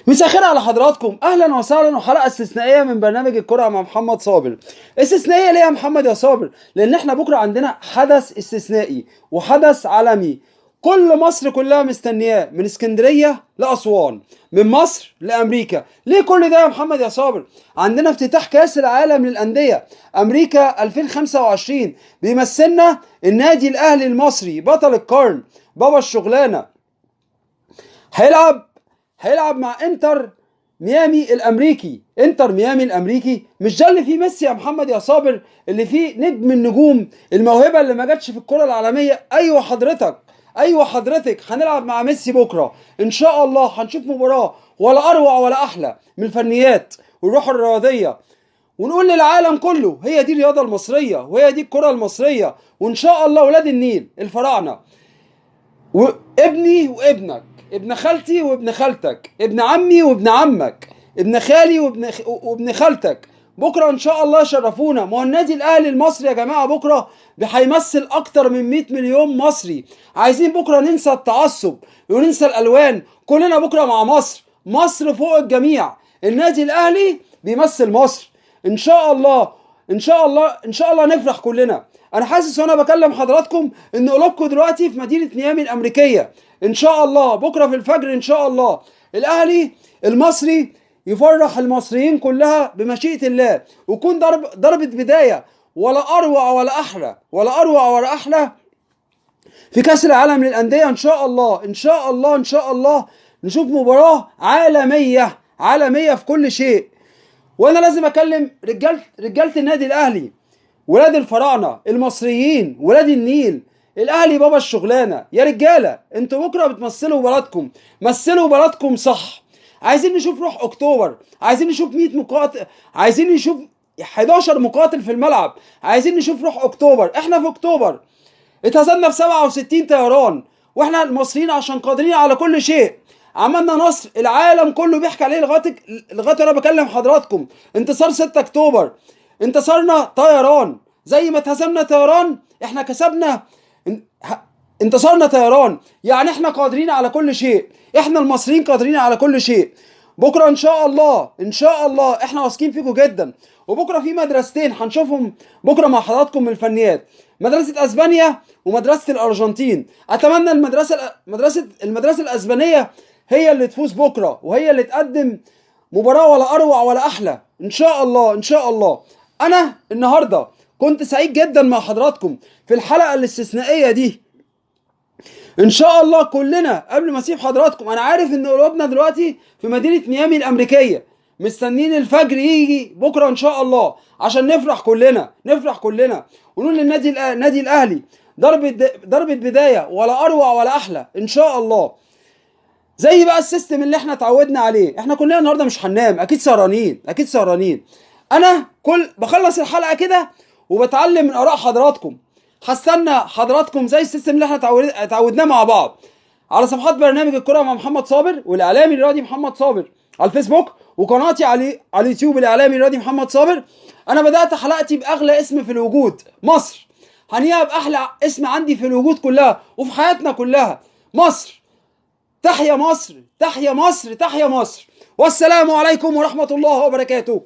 مساء الخير على حضراتكم، اهلا وسهلا وحلقه استثنائيه من برنامج الكره مع محمد صابر. استثنائيه ليه يا محمد يا صابر؟ لان احنا بكره عندنا حدث استثنائي وحدث عالمي. كل مصر كلها مستنياه، من اسكندريه لاسوان، من مصر لامريكا. ليه كل ده يا محمد يا صابر؟ عندنا افتتاح كاس العالم للانديه امريكا 2025، بيمثلنا النادي الاهلي المصري بطل القرن بابا الشغلانه. هيلعب مع انتر ميامي الامريكي. انتر ميامي الامريكي مش ده اللي فيه ميسي يا محمد يا صابر، اللي فيه نجم النجوم، الموهبه اللي ما جاتش في الكره العالميه؟ ايوه حضرتك، ايوه حضرتك، هنلعب مع ميسي بكره ان شاء الله. هنشوف مباراه ولا اروع ولا احلى من الفنيات والروح الرياضيه، ونقول للعالم كله هي دي الرياضه المصريه وهي دي الكره المصريه. وان شاء الله ولاد النيل الفراعنه، وابني وابنك، ابن خالتي وابن خالتك، ابن عمي وابن عمك، ابن خالي وابن خالتك، بكره ان شاء الله يشرفونا. ما هو النادي الاهلي المصري يا جماعه بكره هيمثل اكتر من 100 مليون مصري. عايزين بكره ننسى التعصب وننسى الالوان، كلنا بكره مع مصر. مصر فوق الجميع، النادي الاهلي بيمثل مصر. ان شاء الله ان شاء الله ان شاء الله نفرح كلنا. انا حاسس وانا بكلم حضراتكم ان قلوبكم دلوقتي في مدينه ميامي الامريكيه. ان شاء الله بكره في الفجر ان شاء الله الاهلي المصري يفرح المصريين كلها بمشيئه الله، ويكون ضربه بدايه ولا اروع ولا احلى، ولا اروع ولا احلى في كاس العالم للانديه. ان شاء الله ان شاء الله ان شاء الله نشوف مباراه عالميه عالميه في كل شيء. وانا لازم اكلم رجاله النادي الاهلي، ولاد الفراعنه المصريين، ولاد النيل. الاهلي بابا الشغلانه يا رجاله. انتوا بكره بتمثلوا بلدكم، مثلوا بلدكم صح. عايزين نشوف روح اكتوبر، عايزين نشوف 100 مقاتل، عايزين نشوف 11 مقاتل في الملعب، عايزين نشوف روح اكتوبر. احنا في اكتوبر اتهزمنا ب 67 طيران، واحنا المصريين عشان قادرين على كل شيء عملنا نصر العالم كله بيحكي عليه لغايه انا بكلم حضراتكم. انتصار 6 اكتوبر، انتصرنا طيران. زي ما اتهزمنا طيران احنا كسبنا، انتصرنا طيران. يعني احنا قادرين على كل شيء، احنا المصريين قادرين على كل شيء. بكره ان شاء الله ان شاء الله احنا واثقين فيكم جدا. وبكره في مدرستين هنشوفهم بكره مع حضراتكم من الفنيات، مدرسه اسبانيا ومدرسه الارجنتين. اتمنى المدرسه الاسبانيه هي اللي تفوز بكره، وهي اللي تقدم مباراه ولا اروع ولا احلى ان شاء الله ان شاء الله. انا النهارده كنت سعيد جدا مع حضراتكم في الحلقه الاستثنائيه دي. ان شاء الله كلنا قبل ما اسيب حضراتكم، انا عارف ان قلوبنا دلوقتي في مدينه ميامي الامريكيه، مستنين الفجر يجي بكره ان شاء الله عشان نفرح كلنا، نفرح كلنا، ونقول النادي الاهلي ضربه بدايه ولا اروع ولا احلى ان شاء الله. زي بقى السيستم اللي احنا اتعودنا عليه. احنا كلنا النهارده مش هننام، اكيد سهرانين اكيد سهرانين. انا بخلص الحلقه كده وبتعلم من اراء حضراتكم. هستنى حضراتكم زي السيستم اللي احنا اتعودناه مع بعض على صفحات برنامج الكرة مع محمد صابر والاعلامي الرياضي محمد صابر على الفيسبوك، وقناتي على اليوتيوب الاعلامي الرياضي محمد صابر. انا بدات حلقتي باغلى اسم في الوجود، مصر. هنيها باحلى اسم عندي في الوجود كلها وفي حياتنا كلها، مصر. تحيا مصر، تحيا مصر، تحيا مصر. والسلام عليكم ورحمة الله وبركاته.